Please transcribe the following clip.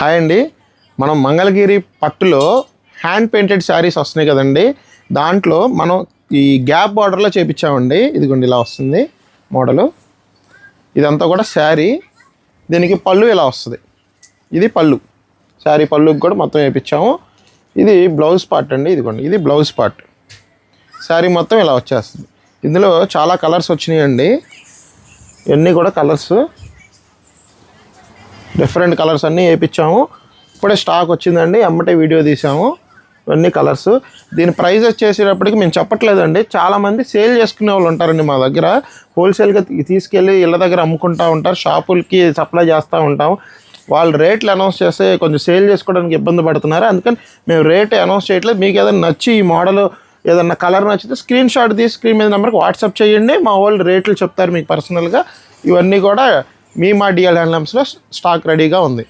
Hi అండి, మనం మంగళగిరి పట్టులో హ్యాండ్ పెయింటెడ్ శారీస్ వస్తున్నాయి కదండి. దాంట్లో మనం ఈ గ్యాప్ బార్డర్లో చేపించామండి. ఇదిగోండి ఇలా వస్తుంది మోడలు. ఇదంతా కూడా శారీ, దీనికి పళ్ళు ఇలా వస్తుంది. ఇది పళ్ళు, శారీ పళ్ళుకి కూడా మొత్తం వేయించాము. ఇది బ్లౌజ్ పార్ట్ అండి. ఇదిగోండి ఇది బ్లౌజ్ పార్ట్. శారీ మొత్తం ఇలా వచ్చేస్తుంది. ఇందులో చాలా కలర్స్ వచ్చినాయండి. ఇవన్నీ కూడా కలర్స్, డిఫరెంట్ కలర్స్ అన్నీ వేయించాము. ఇప్పుడే స్టాక్ వచ్చిందండి, అమ్మటే వీడియో తీసాము. ఇవన్నీ కలర్స్. దీని ప్రైస్ వచ్చేసేటప్పటికి మేము చెప్పట్లేదండి. చాలామంది సేల్ చేసుకునే వాళ్ళు ఉంటారండి మా దగ్గర. హోల్సేల్గా తీసుకెళ్ళి ఇళ్ళ దగ్గర అమ్ముకుంటూ ఉంటారు, షాపులకి సప్లై చేస్తూ ఉంటాం. వాళ్ళు రేట్లు అనౌన్స్ చేస్తే కొంచెం సేల్ చేసుకోవడానికి ఇబ్బంది పడుతున్నారు. అందుకని మేము రేట్ అనౌన్స్ చేయట్లేదు. మీకు ఏదైనా నచ్చి ఈ మోడల్ ఏదన్నా కలర్ నచ్చితే స్క్రీన్ షాట్ తీసి స్క్రీన్ మీద నెంబర్కి వాట్సాప్ చేయండి. మా వాళ్ళు రేట్లు చెప్తారు మీకు పర్సనల్గా. ఇవన్నీ కూడా మా డిఎల్ హ్యాండ్లూమ్స్లో స్టాక్ రెడీగా ఉంది.